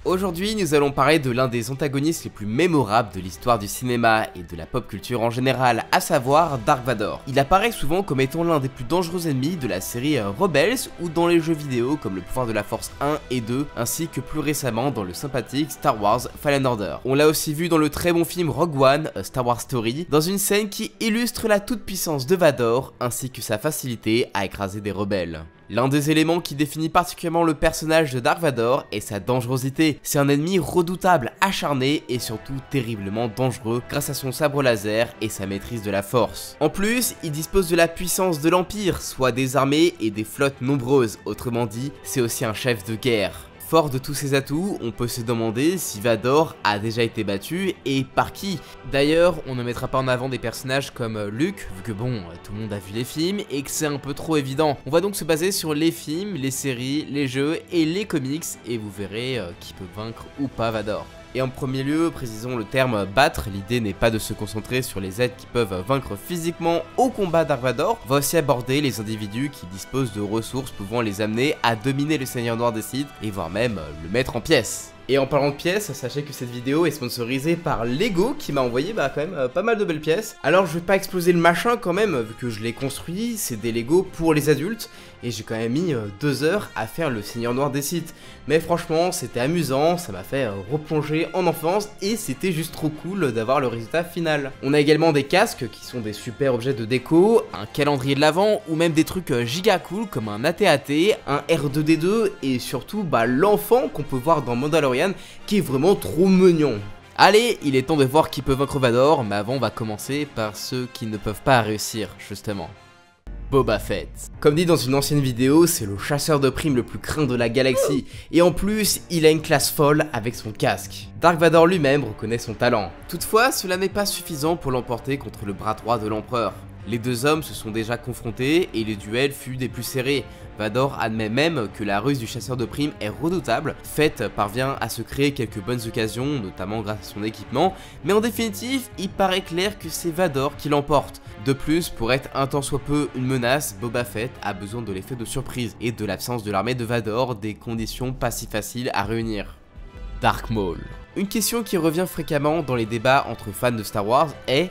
Aujourd'hui, nous allons parler de l'un des antagonistes les plus mémorables de l'histoire du cinéma et de la pop culture en général, à savoir Dark Vador. Il apparaît souvent comme étant l'un des plus dangereux ennemis de la série Rebels ou dans les jeux vidéo comme le pouvoir de la Force 1 et 2, ainsi que plus récemment dans le sympathique Star Wars Fallen Order. On l'a aussi vu dans le très bon film Rogue One, A Star Wars Story, dans une scène qui illustre la toute-puissance de Vador, ainsi que sa facilité à écraser des rebelles. L'un des éléments qui définit particulièrement le personnage de Dark Vador est sa dangerosité. C'est un ennemi redoutable, acharné et surtout terriblement dangereux grâce à son sabre laser et sa maîtrise de la force. En plus, il dispose de la puissance de l'Empire, soit des armées et des flottes nombreuses, autrement dit, c'est aussi un chef de guerre. Fort de tous ces atouts, on peut se demander si Vador a déjà été battu et par qui. D'ailleurs, on ne mettra pas en avant des personnages comme Luke, vu que bon, tout le monde a vu les films et que c'est un peu trop évident. On va donc se baser sur les films, les séries, les jeux et les comics et vous verrez qui peut vaincre ou pas Vador. Et en premier lieu, précisons le terme battre, l'idée n'est pas de se concentrer sur les aides qui peuvent vaincre physiquement au combat Dark Vador, on va aussi aborder les individus qui disposent de ressources pouvant les amener à dominer le Seigneur Noir des Sith et voire même le mettre en pièces. Et en parlant de pièces, sachez que cette vidéo est sponsorisée par Lego qui m'a envoyé quand même pas mal de belles pièces. Alors je vais pas exploser le machin quand même, vu que je l'ai construit, c'est des Lego pour les adultes. Et j'ai quand même mis 2 heures à faire le Seigneur Noir des Sith. Mais franchement, c'était amusant, ça m'a fait replonger en enfance et c'était juste trop cool d'avoir le résultat final. On a également des casques qui sont des super objets de déco, un calendrier de l'Avent ou même des trucs giga cool comme un AT-AT, un R2D2 et surtout l'enfant qu'on peut voir dans Mandalorian qui est vraiment trop mignon. Allez, il est temps de voir qui peut vaincre Vador, mais avant on va commencer par ceux qui ne peuvent pas réussir, justement. Boba Fett. Comme dit dans une ancienne vidéo, c'est le chasseur de primes le plus craint de la galaxie, et en plus, il a une classe folle avec son casque. Dark Vador lui-même reconnaît son talent. Toutefois, cela n'est pas suffisant pour l'emporter contre le bras droit de l'empereur. Les deux hommes se sont déjà confrontés et le duel fut des plus serrés. Vador admet même que la ruse du chasseur de primes est redoutable. Fett parvient à se créer quelques bonnes occasions, notamment grâce à son équipement, mais en définitive, il paraît clair que c'est Vador qui l'emporte. De plus, pour être un tant soit peu une menace, Boba Fett a besoin de l'effet de surprise et de l'absence de l'armée de Vador, des conditions pas si faciles à réunir. Dark Maul. Une question qui revient fréquemment dans les débats entre fans de Star Wars est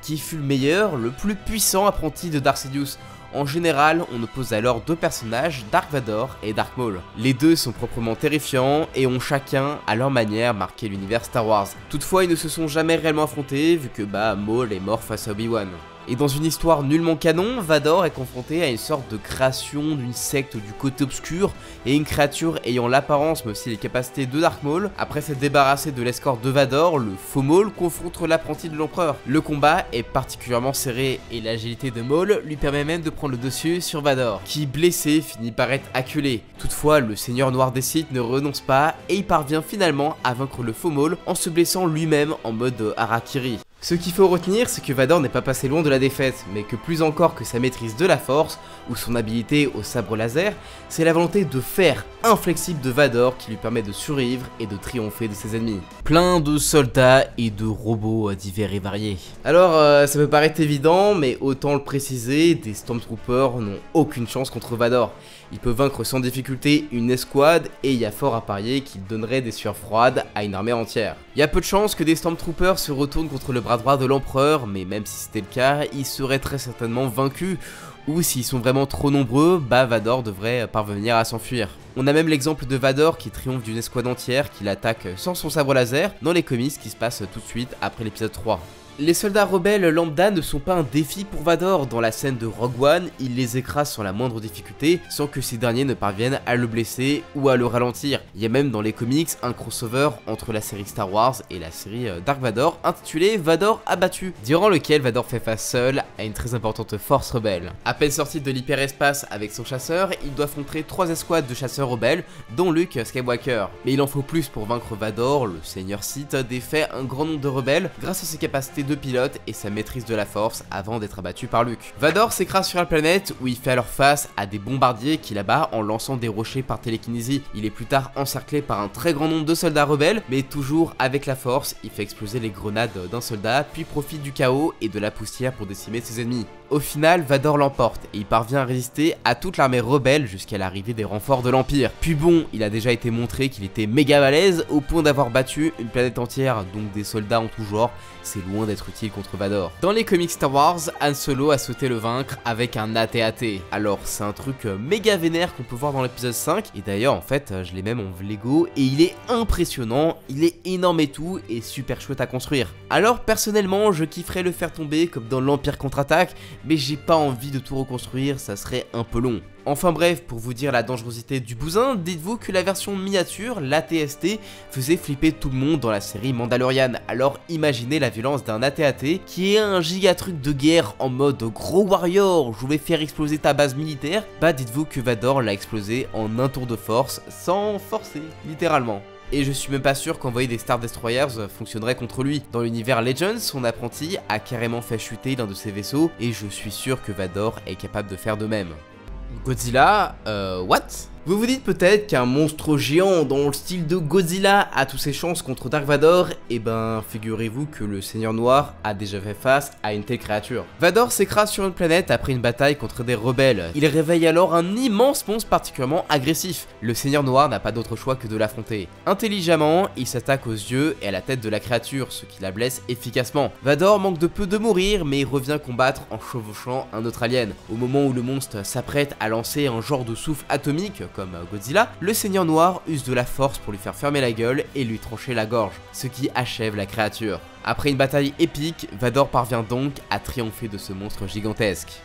qui fut le meilleur, le plus puissant apprenti de Darth Sidious. En général, on oppose alors deux personnages, Dark Vador et Dark Maul. Les deux sont proprement terrifiants et ont chacun, à leur manière, marqué l'univers Star Wars. Toutefois, ils ne se sont jamais réellement affrontés vu que Maul est mort face à Obi-Wan. Et dans une histoire nullement canon, Vador est confronté à une sorte de création d'une secte du côté obscur et une créature ayant l'apparence mais aussi les capacités de Dark Maul. Après s'être débarrassé de l'escorte de Vador, le faux Maul confronte l'apprenti de l'empereur. Le combat est particulièrement serré et l'agilité de Maul lui permet même de prendre le dessus sur Vador, qui blessé finit par être acculé. Toutefois, le Seigneur Noir des Sith ne renonce pas et il parvient finalement à vaincre le faux Maul en se blessant lui-même en mode Harakiri. Ce qu'il faut retenir, c'est que Vador n'est pas passé loin de la défaite, mais que plus encore que sa maîtrise de la force, ou son habileté au sabre laser, c'est la volonté de fer inflexible de Vador qui lui permet de survivre et de triompher de ses ennemis. Plein de soldats et de robots divers et variés. Alors, ça peut paraître évident, mais autant le préciser, des Stormtroopers n'ont aucune chance contre Vador. Il peut vaincre sans difficulté une escouade et il y a fort à parier qu'il donnerait des sueurs froides à une armée entière. Il y a peu de chances que des Stormtroopers se retournent contre le bras droit de l'empereur, mais même si c'était le cas, ils seraient très certainement vaincus, ou s'ils sont vraiment trop nombreux, Vador devrait parvenir à s'enfuir. On a même l'exemple de Vador qui triomphe d'une escouade entière qui l'attaque sans son sabre laser dans les comics qui se passent tout de suite après l'épisode 3. Les soldats rebelles lambda ne sont pas un défi pour Vador. Dans la scène de Rogue One, il les écrase sans la moindre difficulté, sans que ces derniers ne parviennent à le blesser ou à le ralentir. Il y a même dans les comics un crossover entre la série Star Wars et la série Dark Vador, intitulé Vador abattu, durant lequel Vador fait face seul à une très importante force rebelle. À peine sorti de l'hyperespace avec son chasseur, il doit affronter 3 escouades de chasseurs rebelles, dont Luke Skywalker. Mais il en faut plus pour vaincre Vador. Le Seigneur Sith défait un grand nombre de rebelles grâce à ses capacités de pilote et sa maîtrise de la force avant d'être abattu par Luke. Vador s'écrase sur la planète où il fait alors face à des bombardiers qui l'abattent en lançant des rochers par télékinésie. Il est plus tard encerclé par un très grand nombre de soldats rebelles, mais toujours avec la force, il fait exploser les grenades d'un soldat, puis profite du chaos et de la poussière pour décimer ses ennemis. Au final, Vador l'emporte et il parvient à résister à toute l'armée rebelle jusqu'à l'arrivée des renforts de l'Empire. Puis bon, il a déjà été montré qu'il était méga balèze au point d'avoir battu une planète entière, donc des soldats en tout genre, c'est loin d'être utile contre Vador. Dans les comics Star Wars, Han Solo a souhaité le vaincre avec un AT-AT. Alors c'est un truc méga vénère qu'on peut voir dans l'épisode 5, et d'ailleurs en fait je l'ai même en Lego, et il est impressionnant, il est énorme et tout, et super chouette à construire. Alors personnellement je kifferais le faire tomber comme dans l'Empire contre-attaque, mais j'ai pas envie de tout reconstruire, ça serait un peu long. Enfin bref, pour vous dire la dangerosité du bousin, dites-vous que la version miniature, l'AT-ST, faisait flipper tout le monde dans la série Mandalorian. Alors imaginez la violence d'un AT-AT qui est un giga truc de guerre en mode gros warrior, je vais faire exploser ta base militaire. Bah dites-vous que Vador l'a explosé en un tour de force, sans forcer, littéralement. Et je suis même pas sûr qu'envoyer des Star Destroyers fonctionnerait contre lui. Dans l'univers Legends, son apprenti a carrément fait chuter l'un de ses vaisseaux, et je suis sûr que Vador est capable de faire de même. Godzilla, what? Vous vous dites peut-être qu'un monstre géant dans le style de Godzilla a toutes ses chances contre Dark Vador, et ben figurez-vous que le Seigneur Noir a déjà fait face à une telle créature. Vador s'écrase sur une planète après une bataille contre des rebelles. Il réveille alors un immense monstre particulièrement agressif. Le Seigneur Noir n'a pas d'autre choix que de l'affronter. Intelligemment, il s'attaque aux yeux et à la tête de la créature, ce qui la blesse efficacement. Vador manque de peu de mourir, mais il revient combattre en chevauchant un autre alien. Au moment où le monstre s'apprête à lancer un genre de souffle atomique, comme Godzilla, le Seigneur Noir use de la force pour lui faire fermer la gueule et lui trancher la gorge, ce qui achève la créature. Après une bataille épique, Vador parvient donc à triompher de ce monstre gigantesque.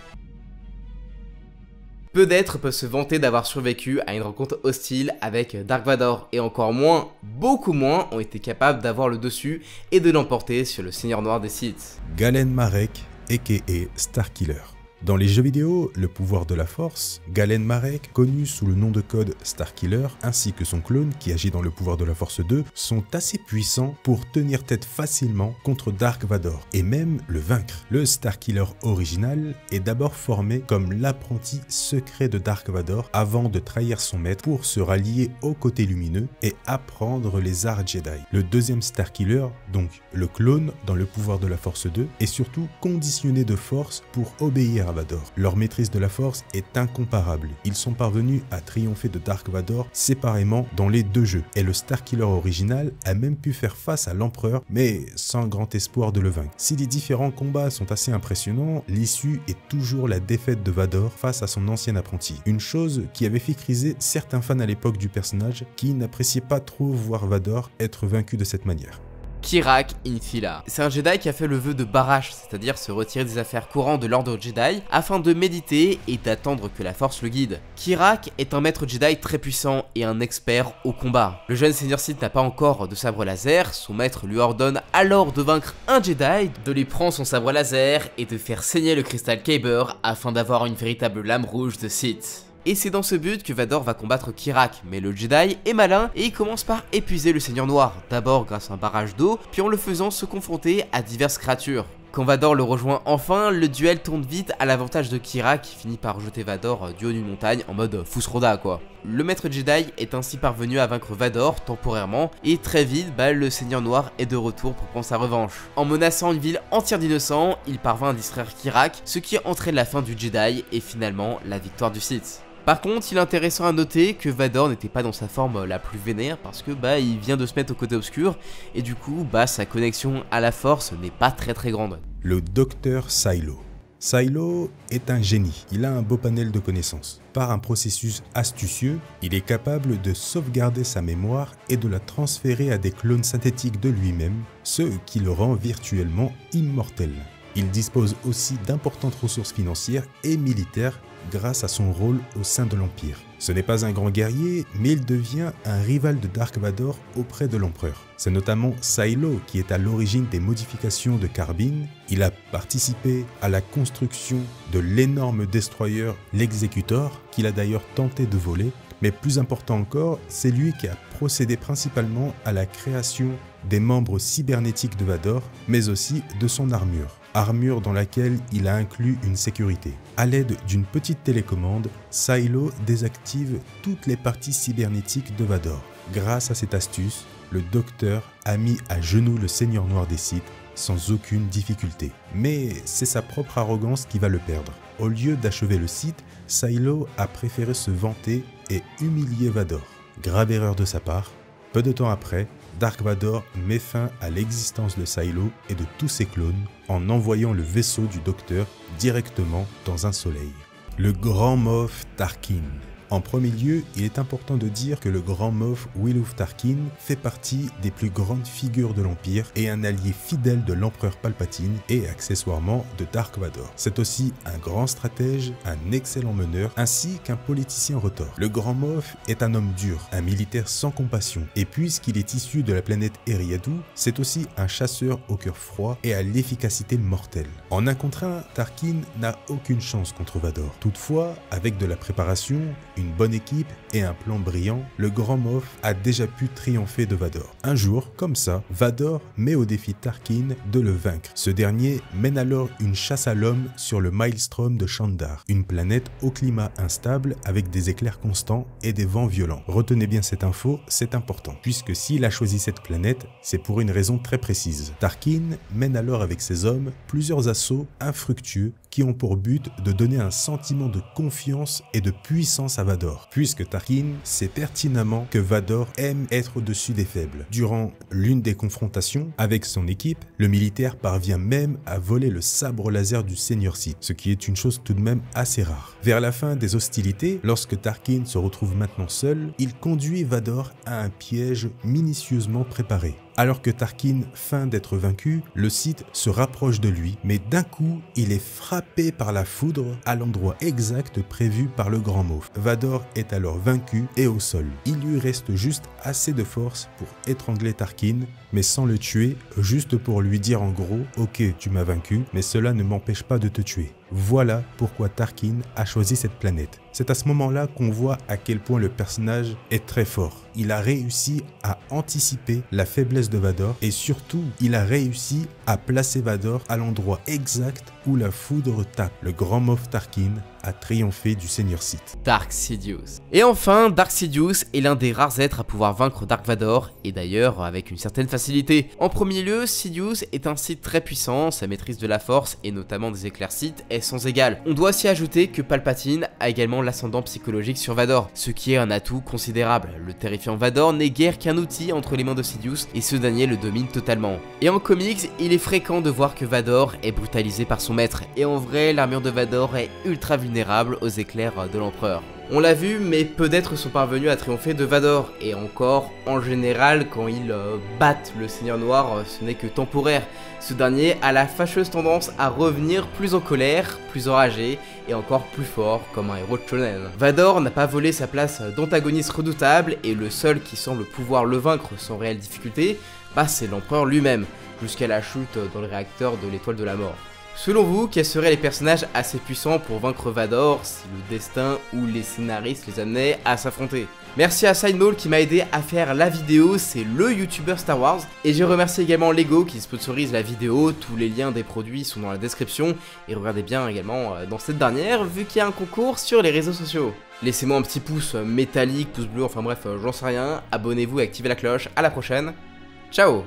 Peu d'êtres peuvent se vanter d'avoir survécu à une rencontre hostile avec Dark Vador, et encore moins, beaucoup moins, ont été capables d'avoir le dessus et de l'emporter sur le Seigneur Noir des Sith. Galen Marek, aka Starkiller. Dans les jeux vidéo, le pouvoir de la force, Galen Marek, connu sous le nom de code Starkiller, ainsi que son clone qui agit dans le pouvoir de la force 2, sont assez puissants pour tenir tête facilement contre Dark Vador, et même le vaincre. Le Starkiller original est d'abord formé comme l'apprenti secret de Dark Vador avant de trahir son maître pour se rallier au côté lumineux et apprendre les arts Jedi. Le deuxième Starkiller, donc le clone dans le pouvoir de la force 2, est surtout conditionné de force pour obéir à Vador. Leur maîtrise de la force est incomparable. Ils sont parvenus à triompher de Dark Vador séparément dans les deux jeux, et le Starkiller original a même pu faire face à l'Empereur, mais sans grand espoir de le vaincre. Si les différents combats sont assez impressionnants, l'issue est toujours la défaite de Vador face à son ancien apprenti. Une chose qui avait fait criser certains fans à l'époque du personnage qui n'appréciaient pas trop voir Vador être vaincu de cette manière. Kirak Infila. C'est un Jedi qui a fait le vœu de Barash, c'est-à-dire se retirer des affaires courantes de l'ordre Jedi afin de méditer et d'attendre que la force le guide. Kirak est un maître Jedi très puissant et un expert au combat. Le jeune Seigneur Sith n'a pas encore de sabre laser, son maître lui ordonne alors de vaincre un Jedi, de lui prendre son sabre laser et de faire saigner le cristal Kyber afin d'avoir une véritable lame rouge de Sith. Et c'est dans ce but que Vador va combattre Kirak, mais le Jedi est malin et il commence par épuiser le Seigneur Noir, d'abord grâce à un barrage d'eau, puis en le faisant se confronter à diverses créatures. Quand Vador le rejoint enfin, le duel tourne vite à l'avantage de Kirak qui finit par jeter Vador du haut d'une montagne en mode Fusroda quoi. Le maître Jedi est ainsi parvenu à vaincre Vador temporairement et très vite le Seigneur Noir est de retour pour prendre sa revanche. En menaçant une ville entière d'innocents, il parvint à distraire Kirak, ce qui entraîne la fin du Jedi et finalement la victoire du Sith. Par contre, il est intéressant à noter que Vador n'était pas dans sa forme la plus vénère parce que il vient de se mettre au côté obscur et du coup sa connexion à la force n'est pas très grande. Le docteur Silo. Silo est un génie, il a un beau panel de connaissances. Par un processus astucieux, il est capable de sauvegarder sa mémoire et de la transférer à des clones synthétiques de lui-même, ce qui le rend virtuellement immortel. Il dispose aussi d'importantes ressources financières et militaires grâce à son rôle au sein de l'Empire. Ce n'est pas un grand guerrier, mais il devient un rival de Dark Vador auprès de l'Empereur. C'est notamment Silo qui est à l'origine des modifications de Carbine. Il a participé à la construction de l'énorme destroyer l'Executor, qu'il a d'ailleurs tenté de voler. Mais plus important encore, c'est lui qui a procédé principalement à la création des membres cybernétiques de Vador, mais aussi de son armure. Armure dans laquelle il a inclus une sécurité. À l'aide d'une petite télécommande, Silo désactive toutes les parties cybernétiques de Vador. Grâce à cette astuce, le docteur a mis à genoux le Seigneur Noir des Sith sans aucune difficulté. Mais c'est sa propre arrogance qui va le perdre. Au lieu d'achever le Sith, Silo a préféré se vanter et humilier Vador. Grave erreur de sa part. Peu de temps après, Dark Vador met fin à l'existence de Silo et de tous ses clones en envoyant le vaisseau du Docteur directement dans un soleil. Le Grand Moff Tarkin. En premier lieu, il est important de dire que le Grand Moff Wiluf Tarkin fait partie des plus grandes figures de l'Empire et un allié fidèle de l'Empereur Palpatine et accessoirement de Dark Vador. C'est aussi un grand stratège, un excellent meneur ainsi qu'un politicien retors. Le Grand Moff est un homme dur, un militaire sans compassion et puisqu'il est issu de la planète Eriadu, c'est aussi un chasseur au cœur froid et à l'efficacité mortelle. En un contre un, Tarkin n'a aucune chance contre Vador. Toutefois, avec de la préparation, une bonne équipe et un plan brillant, le Grand Moff a déjà pu triompher de Vador. Un jour, comme ça, Vador met au défi Tarkin de le vaincre. Ce dernier mène alors une chasse à l'homme sur le Maelstrom de Shandar, une planète au climat instable avec des éclairs constants et des vents violents. Retenez bien cette info, c'est important, puisque s'il a choisi cette planète, c'est pour une raison très précise. Tarkin mène alors avec ses hommes plusieurs assauts infructueux qui ont pour but de donner un sentiment de confiance et de puissance à Vador, puisque Tarkin sait pertinemment que Vador aime être au-dessus des faibles. Durant l'une des confrontations avec son équipe, le militaire parvient même à voler le sabre laser du Seigneur Sith, ce qui est une chose tout de même assez rare. Vers la fin des hostilités, lorsque Tarkin se retrouve maintenant seul, il conduit Vador à un piège minutieusement préparé. Alors que Tarkin feint d'être vaincu, le Sith se rapproche de lui, mais d'un coup, il est frappé par la foudre à l'endroit exact prévu par le Grand Moff. Vador est alors vaincu et au sol. Il lui reste juste assez de force pour étrangler Tarkin, mais sans le tuer, juste pour lui dire en gros « Ok, tu m'as vaincu, mais cela ne m'empêche pas de te tuer ». Voilà pourquoi Tarkin a choisi cette planète. C'est à ce moment-là qu'on voit à quel point le personnage est très fort. Il a réussi à anticiper la faiblesse de Vador et surtout, il a réussi à placer Vador à l'endroit exact où la foudre tape. Le Grand Moff Tarkin a triomphé du Seigneur Sith. Dark Sidious. Et enfin, Dark Sidious est l'un des rares êtres à pouvoir vaincre Dark Vador, et d'ailleurs avec une certaine facilité. En premier lieu, Sidious est un Sith très puissant, sa maîtrise de la force, et notamment des éclairs Sith, est sans égal. On doit aussi ajouter que Palpatine a également l'ascendant psychologique sur Vador, ce qui est un atout considérable. Le terrifiant Vador n'est guère qu'un outil entre les mains de Sidious, et ce dernier le domine totalement. Et en comics, il est fréquent de voir que Vador est brutalisé par son maître, et en vrai, l'armure de Vador est ultra vulnérable aux éclairs de l'empereur. On l'a vu, mais peu d'êtres sont parvenus à triompher de Vador, et encore, en général, quand ils battent le Seigneur Noir, ce n'est que temporaire. Ce dernier a la fâcheuse tendance à revenir plus en colère, plus enragé, et encore plus fort, comme un héros de shonen. Vador n'a pas volé sa place d'antagoniste redoutable, et le seul qui semble pouvoir le vaincre sans réelle difficulté, c'est l'empereur lui-même, jusqu'à la chute dans le réacteur de l'étoile de la mort. Selon vous, quels seraient les personnages assez puissants pour vaincre Vador si le destin ou les scénaristes les amenaient à s'affronter? Merci à Sidemall qui m'a aidé à faire la vidéo, c'est le youtubeur Star Wars. Et je remercie également Lego qui sponsorise la vidéo, tous les liens des produits sont dans la description. Et regardez bien également dans cette dernière, vu qu'il y a un concours sur les réseaux sociaux. Laissez-moi un petit pouce métallique, pouce bleu, enfin bref, j'en sais rien. Abonnez-vous et activez la cloche, à la prochaine. Ciao!